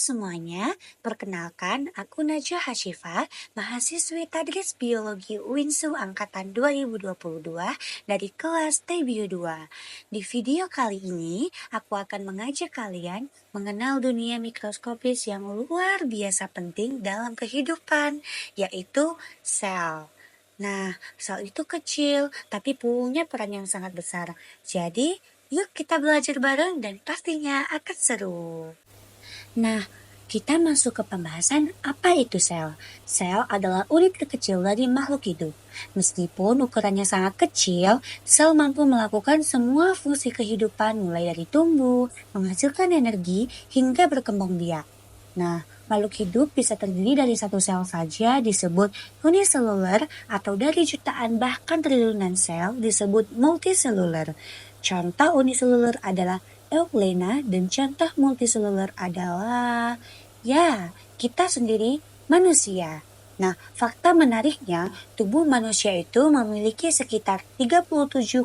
semuanya, perkenalkan aku Najwa Hasyifa, mahasiswi Tadris Biologi UINSU Angkatan 2022 dari kelas TBio 2. Di video kali ini, aku akan mengajak kalian mengenal dunia mikroskopis yang luar biasa penting dalam kehidupan, yaitu sel. Nah, sel itu kecil, tapi punya peran yang sangat besar. Jadi, yuk kita belajar bareng dan pastinya akan seru. Nah, kita masuk ke pembahasan apa itu sel. Sel adalah unit terkecil dari makhluk hidup. Meskipun ukurannya sangat kecil, sel mampu melakukan semua fungsi kehidupan mulai dari tumbuh, menghasilkan energi, hingga berkembang biak. Nah, makhluk hidup bisa terdiri dari satu sel saja disebut uniseluler atau dari jutaan bahkan triliunan sel disebut multiseluler. Contoh uniseluler adalah Euglena dan contoh multiseluler adalah kita sendiri manusia. Nah, fakta menariknya, tubuh manusia itu memiliki sekitar 37,2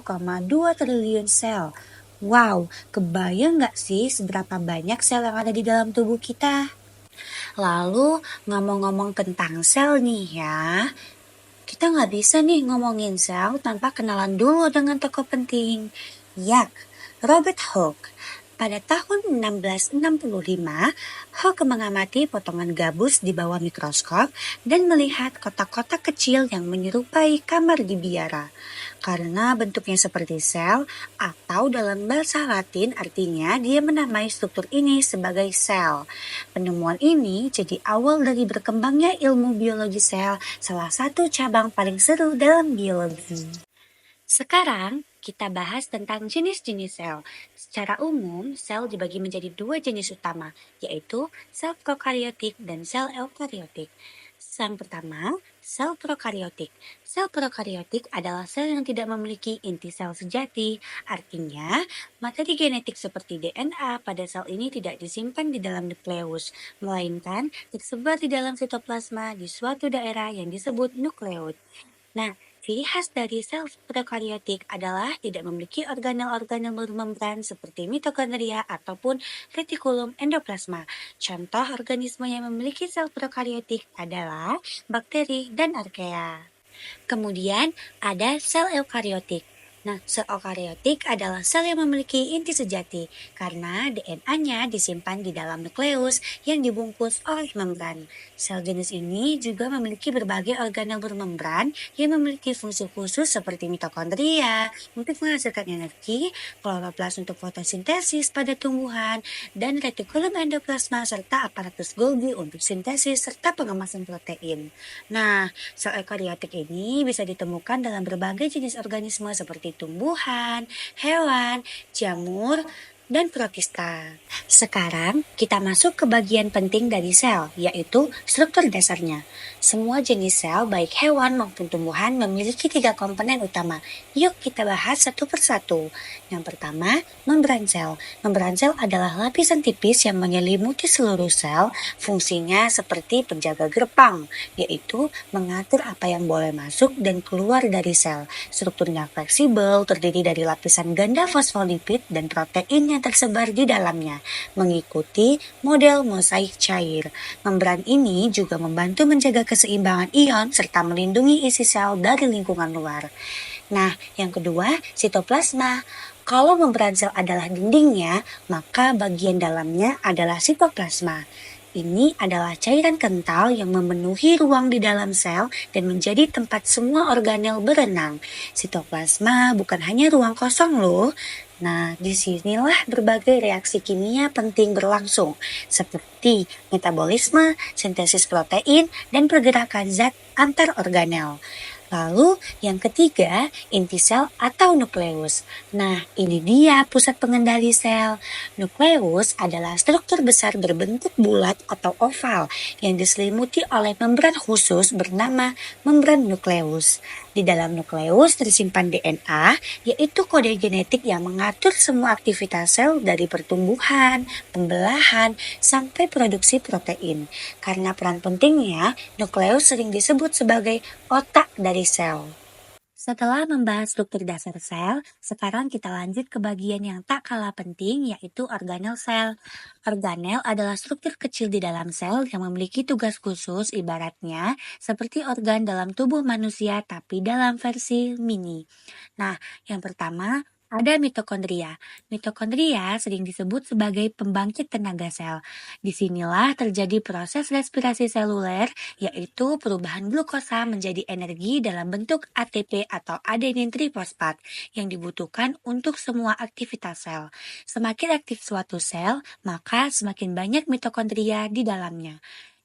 triliun sel. Wow, kebayang nggak sih seberapa banyak sel yang ada di dalam tubuh kita? Lalu, ngomong-ngomong tentang sel nih ya, kita nggak bisa nih ngomongin sel tanpa kenalan dulu dengan tokoh penting. Robert Hooke. Pada tahun 1665, Hooke mengamati potongan gabus di bawah mikroskop dan melihat kotak-kotak kecil yang menyerupai kamar di biara. Karena bentuknya seperti sel, atau dalam bahasa Latin artinya dia menamai struktur ini sebagai sel. Penemuan ini jadi awal dari berkembangnya ilmu biologi sel, salah satu cabang paling seru dalam biologi. Sekarang kita bahas tentang jenis-jenis sel. Secara umum, sel dibagi menjadi dua jenis utama, yaitu sel prokariotik dan sel eukariotik. Yang pertama, sel prokariotik. Sel prokariotik adalah sel yang tidak memiliki inti sel sejati. Artinya, materi genetik seperti DNA pada sel ini tidak disimpan di dalam nukleus, melainkan tersebar di dalam sitoplasma di suatu daerah yang disebut nukleus. Nah, ciri khas dari sel prokariotik adalah tidak memiliki organel-organel bermembran seperti mitokondria ataupun retikulum endoplasma. Contoh organisme yang memiliki sel prokariotik adalah bakteri dan archaea. Kemudian ada sel eukariotik. Nah, sel eukariotik adalah sel yang memiliki inti sejati karena DNA-nya disimpan di dalam nukleus yang dibungkus oleh membran. Sel jenis ini juga memiliki berbagai organel bermembran yang memiliki fungsi khusus seperti mitokondria untuk menghasilkan energi, kloroplas untuk fotosintesis pada tumbuhan, dan retikulum endoplasma serta aparatus Golgi untuk sintesis serta pengemasan protein. Nah, sel eukariotik ini bisa ditemukan dalam berbagai jenis organisme seperti tumbuhan, hewan, jamur, dan protista. Sekarang kita masuk ke bagian penting dari sel, yaitu struktur dasarnya. Semua jenis sel, baik hewan maupun tumbuhan, memiliki 3 komponen utama. Yuk kita bahas satu persatu. Yang pertama, membran sel. Membran sel adalah lapisan tipis yang menyelimuti seluruh sel, fungsinya seperti penjaga gerbang, yaitu mengatur apa yang boleh masuk dan keluar dari sel. Strukturnya fleksibel, terdiri dari lapisan ganda fosfolipid dan protein yang tersebar di dalamnya, mengikuti model mosaik cair. Membran ini juga membantu menjaga keseimbangan ion serta melindungi isi sel dari lingkungan luar. Nah, yang kedua, sitoplasma. Kalau membran sel adalah dindingnya, maka bagian dalamnya adalah sitoplasma. Ini adalah cairan kental yang memenuhi ruang di dalam sel dan menjadi tempat semua organel berenang. Sitoplasma bukan hanya ruang kosong loh. Nah, disinilah berbagai reaksi kimia penting berlangsung, seperti metabolisme, sintesis protein, dan pergerakan zat antar organel. Lalu yang ketiga, inti sel atau nukleus. Nah, ini dia pusat pengendali sel. Nukleus adalah struktur besar berbentuk bulat atau oval yang diselimuti oleh membran khusus bernama membran nukleus. Di dalam nukleus tersimpan DNA, yaitu kode genetik yang mengatur semua aktivitas sel dari pertumbuhan, pembelahan, sampai produksi protein. Karena peran pentingnya, nukleus sering disebut sebagai otak dari sel. Setelah membahas struktur dasar sel, sekarang kita lanjut ke bagian yang tak kalah penting, yaitu organel sel. Organel adalah struktur kecil di dalam sel yang memiliki tugas khusus, ibaratnya seperti organ dalam tubuh manusia tapi dalam versi mini. Nah, yang pertama ada mitokondria. Mitokondria sering disebut sebagai pembangkit tenaga sel. Disinilah terjadi proses respirasi seluler, yaitu perubahan glukosa menjadi energi dalam bentuk ATP atau adenin trifosfat yang dibutuhkan untuk semua aktivitas sel. Semakin aktif suatu sel, maka semakin banyak mitokondria di dalamnya.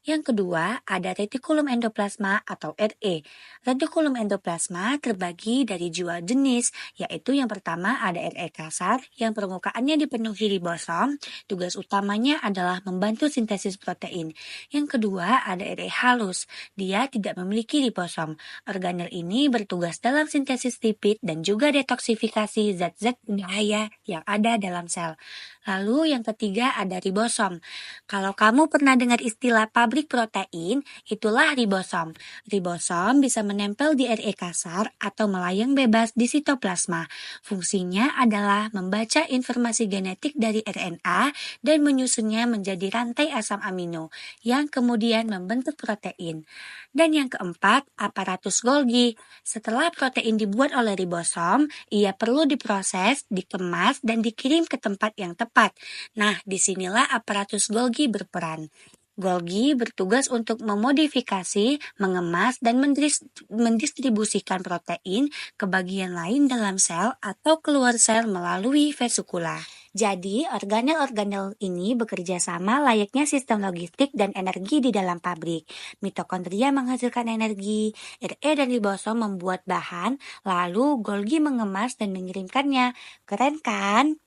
Yang kedua, ada retikulum endoplasma atau RE. Retikulum endoplasma terbagi dari dua jenis, yaitu yang pertama ada RE kasar yang permukaannya dipenuhi ribosom, tugas utamanya adalah membantu sintesis protein. Yang kedua ada RE halus, dia tidak memiliki ribosom. Organel ini bertugas dalam sintesis lipid dan juga detoksifikasi zat-zat berbahaya yang ada dalam sel. Lalu yang ketiga ada ribosom. Kalau kamu pernah dengar istilah pabrik protein, itulah ribosom. Ribosom bisa menempel di RE kasar atau melayang bebas di sitoplasma. Fungsinya adalah membaca informasi genetik dari RNA dan menyusunnya menjadi rantai asam amino yang kemudian membentuk protein. Dan yang keempat, aparatus Golgi. Setelah protein dibuat oleh ribosom, ia perlu diproses, dikemas, dan dikirim ke tempat yang tepat. Nah, disinilah aparatus Golgi berperan. Golgi bertugas untuk memodifikasi, mengemas, dan mendistribusikan protein ke bagian lain dalam sel atau keluar sel melalui vesikula. Jadi, organel-organel ini bekerja sama layaknya sistem logistik dan energi di dalam pabrik. Mitokondria menghasilkan energi, RE dan ribosom membuat bahan, lalu Golgi mengemas dan mengirimkannya. Keren kan?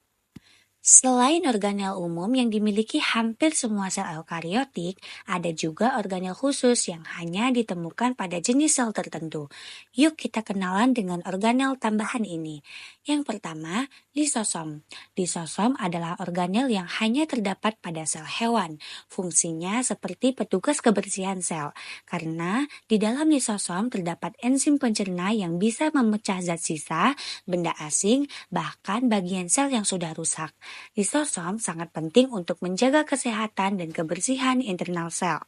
Selain organel umum yang dimiliki hampir semua sel eukariotik, ada juga organel khusus yang hanya ditemukan pada jenis sel tertentu. Yuk kita kenalan dengan organel tambahan ini. Yang pertama, lisosom. Lisosom adalah organel yang hanya terdapat pada sel hewan. Fungsinya seperti petugas kebersihan sel, karena di dalam lisosom terdapat enzim pencerna yang bisa memecah zat sisa, benda asing, bahkan bagian sel yang sudah rusak. Lisosom sangat penting untuk menjaga kesehatan dan kebersihan internal sel.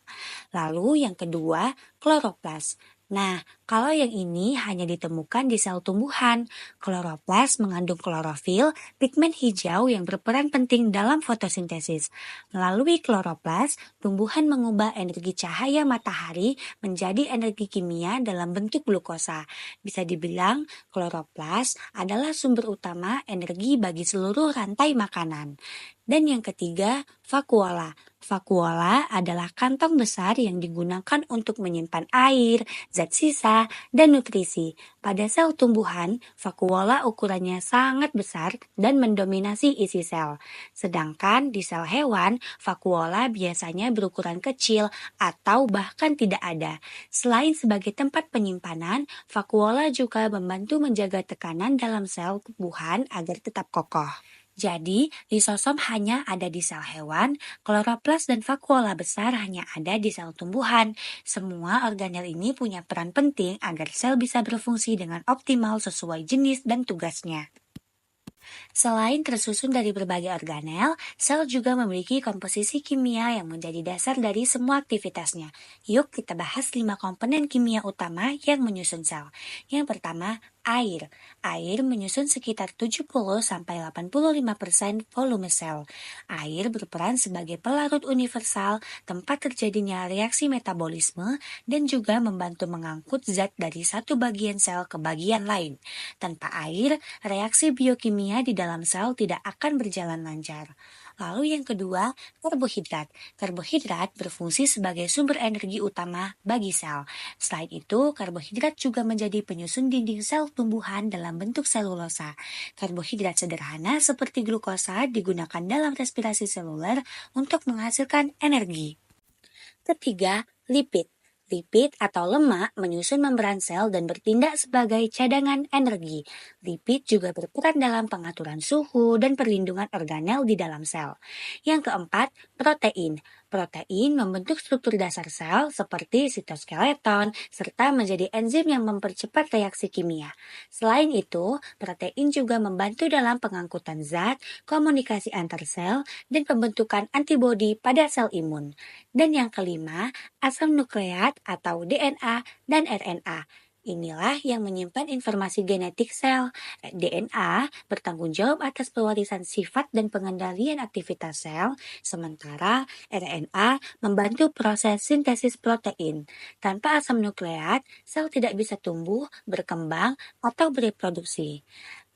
Lalu yang kedua, kloroplas. Nah, kalau yang ini hanya ditemukan di sel tumbuhan. Kloroplas mengandung klorofil, pigmen hijau yang berperan penting dalam fotosintesis. Melalui kloroplas, tumbuhan mengubah energi cahaya matahari menjadi energi kimia dalam bentuk glukosa. Bisa dibilang, kloroplas adalah sumber utama energi bagi seluruh rantai makanan. Dan yang ketiga, vakuola. Vakuola adalah kantong besar yang digunakan untuk menyimpan air, zat sisa, dan nutrisi. Pada sel tumbuhan, vakuola ukurannya sangat besar dan mendominasi isi sel. Sedangkan di sel hewan, vakuola biasanya berukuran kecil atau bahkan tidak ada. Selain sebagai tempat penyimpanan, vakuola juga membantu menjaga tekanan dalam sel tumbuhan agar tetap kokoh. Jadi, lisosom hanya ada di sel hewan, kloroplas dan vakuola besar hanya ada di sel tumbuhan. Semua organel ini punya peran penting agar sel bisa berfungsi dengan optimal sesuai jenis dan tugasnya. Selain tersusun dari berbagai organel, sel juga memiliki komposisi kimia yang menjadi dasar dari semua aktivitasnya. Yuk kita bahas 5 komponen kimia utama yang menyusun sel. Yang pertama, air. Air menyusun sekitar 70-85% volume sel. Air berperan sebagai pelarut universal, tempat terjadinya reaksi metabolisme, dan juga membantu mengangkut zat dari satu bagian sel ke bagian lain. Tanpa air, reaksi biokimia di dalam sel tidak akan berjalan lancar. Lalu yang kedua, karbohidrat. Karbohidrat berfungsi sebagai sumber energi utama bagi sel. Selain itu, karbohidrat juga menjadi penyusun dinding sel tumbuhan dalam bentuk selulosa. Karbohidrat sederhana seperti glukosa digunakan dalam respirasi seluler untuk menghasilkan energi. Ketiga, lipid. Lipid atau lemak menyusun membran sel dan bertindak sebagai cadangan energi. Lipid juga berperan dalam pengaturan suhu dan perlindungan organel di dalam sel. Yang keempat, protein. Protein membentuk struktur dasar sel seperti sitoskeleton, serta menjadi enzim yang mempercepat reaksi kimia. Selain itu, protein juga membantu dalam pengangkutan zat, komunikasi antar sel, dan pembentukan antibodi pada sel imun. Dan yang kelima, asam nukleat atau DNA dan RNA. Inilah yang menyimpan informasi genetik sel. DNA bertanggung jawab atas pewarisan sifat dan pengendalian aktivitas sel, sementara RNA membantu proses sintesis protein. Tanpa asam nukleat, sel tidak bisa tumbuh, berkembang, atau bereproduksi.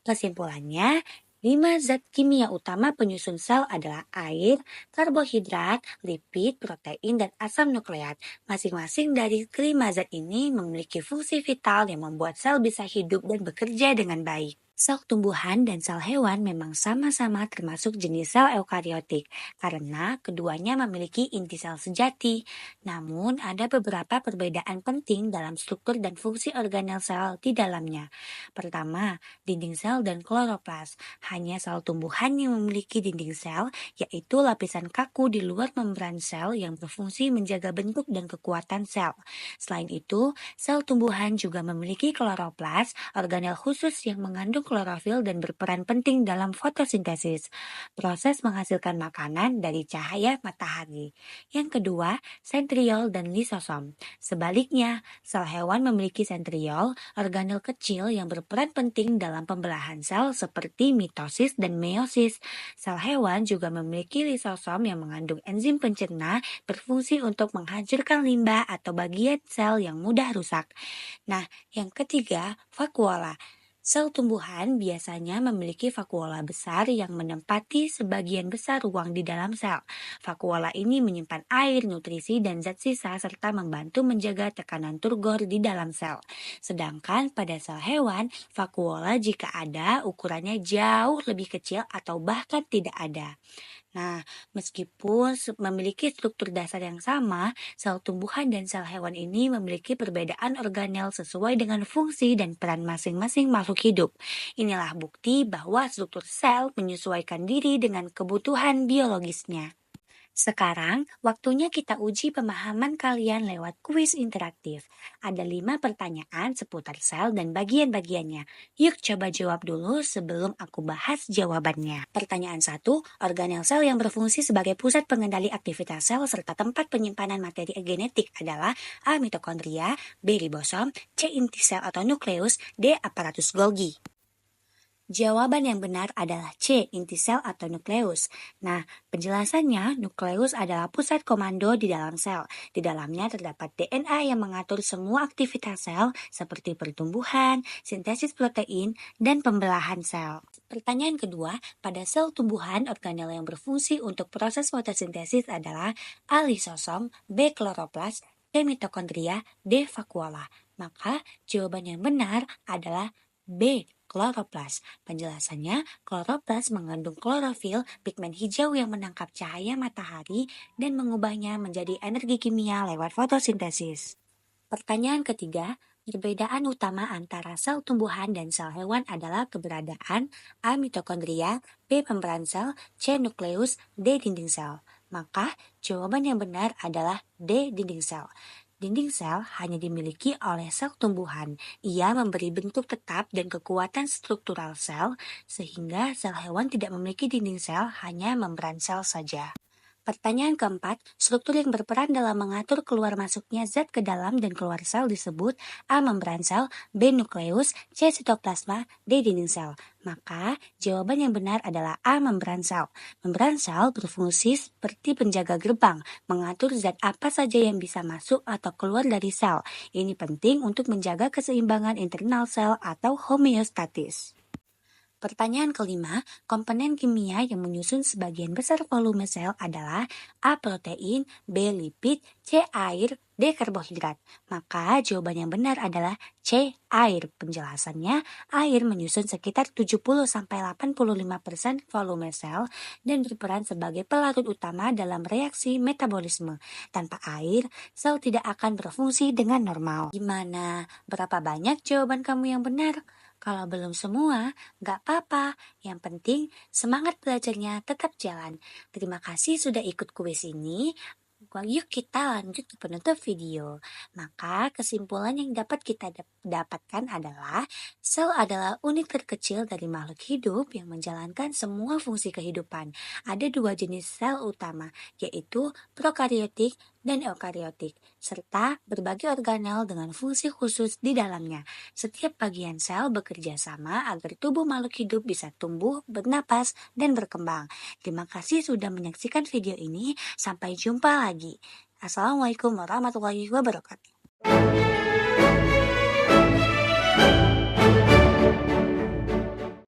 Kesimpulannya, 5 zat kimia utama penyusun sel adalah air, karbohidrat, lipid, protein, dan asam nukleat. Masing-masing dari kelima zat ini memiliki fungsi vital yang membuat sel bisa hidup dan bekerja dengan baik. Sel tumbuhan dan sel hewan memang sama-sama termasuk jenis sel eukariotik karena keduanya memiliki inti sel sejati. Namun, ada beberapa perbedaan penting dalam struktur dan fungsi organel sel di dalamnya. Pertama, dinding sel dan kloroplas. Hanya sel tumbuhan yang memiliki dinding sel, yaitu lapisan kaku di luar membran sel yang berfungsi menjaga bentuk dan kekuatan sel. Selain itu, sel tumbuhan juga memiliki kloroplas, organel khusus yang mengandung klorofil dan berperan penting dalam fotosintesis, proses menghasilkan makanan dari cahaya matahari. Yang kedua, sentriol dan lisosom. Sebaliknya, sel hewan memiliki sentriol, organel kecil yang berperan penting dalam pembelahan sel seperti mitosis dan meiosis. Sel hewan juga memiliki lisosom yang mengandung enzim pencerna berfungsi untuk menghancurkan limbah atau bagian sel yang mudah rusak. Nah, yang ketiga, vakuola. Sel tumbuhan biasanya memiliki vakuola besar yang menempati sebagian besar ruang di dalam sel. Vakuola ini menyimpan air, nutrisi, dan zat sisa serta membantu menjaga tekanan turgor di dalam sel. Sedangkan pada sel hewan, vakuola jika ada ukurannya jauh lebih kecil atau bahkan tidak ada. Nah, meskipun memiliki struktur dasar yang sama, sel tumbuhan dan sel hewan ini memiliki perbedaan organel sesuai dengan fungsi dan peran masing-masing makhluk hidup. Inilah bukti bahwa struktur sel menyesuaikan diri dengan kebutuhan biologisnya. Sekarang, waktunya kita uji pemahaman kalian lewat kuis interaktif. Ada 5 pertanyaan seputar sel dan bagian-bagiannya. Yuk coba jawab dulu sebelum aku bahas jawabannya. Pertanyaan 1, organel sel yang berfungsi sebagai pusat pengendali aktivitas sel serta tempat penyimpanan materi genetik adalah A. Mitokondria, B. Ribosom, C. Inti sel atau nukleus, D. Aparatus Golgi. Jawaban yang benar adalah C, inti sel atau nukleus. Nah, penjelasannya, nukleus adalah pusat komando di dalam sel. Di dalamnya terdapat DNA yang mengatur semua aktivitas sel seperti pertumbuhan, sintesis protein, dan pembelahan sel. Pertanyaan kedua, pada sel tumbuhan, organel yang berfungsi untuk proses fotosintesis adalah A. Lisosom, B. Kloroplas, C. Mitokondria, D. Vakuola. Maka jawaban yang benar adalah B. Kloroplas. Penjelasannya, kloroplas mengandung klorofil, pigmen hijau yang menangkap cahaya matahari dan mengubahnya menjadi energi kimia lewat fotosintesis. Pertanyaan ketiga, perbedaan utama antara sel tumbuhan dan sel hewan adalah keberadaan A. Mitokondria, B. Membran sel, C. Nukleus, D. Dinding sel. Maka jawaban yang benar adalah D. Dinding sel. Dinding sel hanya dimiliki oleh sel tumbuhan. Ia memberi bentuk tetap dan kekuatan struktural sel, sehingga sel hewan tidak memiliki dinding sel, hanya membran sel saja. Pertanyaan keempat, struktur yang berperan dalam mengatur keluar masuknya zat ke dalam dan keluar sel disebut A. Membran sel, B. Nukleus, C. Sitoplasma, D. Dinding sel. Maka jawaban yang benar adalah A. Membran sel. Membran sel berfungsi seperti penjaga gerbang, mengatur zat apa saja yang bisa masuk atau keluar dari sel. Ini penting untuk menjaga keseimbangan internal sel atau homeostatis. Pertanyaan kelima, komponen kimia yang menyusun sebagian besar volume sel adalah A. Protein, B. Lipid, C. Air, D. Karbohidrat. Maka jawaban yang benar adalah C. Air. Penjelasannya, air menyusun sekitar 70-85% volume sel dan berperan sebagai pelarut utama dalam reaksi metabolisme. Tanpa air, sel tidak akan berfungsi dengan normal. Gimana? Berapa banyak jawaban kamu yang benar? Kalau belum semua, gak apa-apa. Yang penting semangat belajarnya tetap jalan. Terima kasih sudah ikut kuis ini. Yuk kita lanjut ke penutup video. Maka kesimpulan yang dapat kita dapatkan adalah sel adalah unit terkecil dari makhluk hidup yang menjalankan semua fungsi kehidupan. Ada dua jenis sel utama, yaitu prokariotik dan eukariotik, serta berbagai organel dengan fungsi khusus di dalamnya. Setiap bagian sel bekerja sama agar tubuh makhluk hidup bisa tumbuh, bernapas, dan berkembang. Terima kasih sudah menyaksikan video ini. Sampai jumpa lagi. Assalamualaikum warahmatullahi wabarakatuh.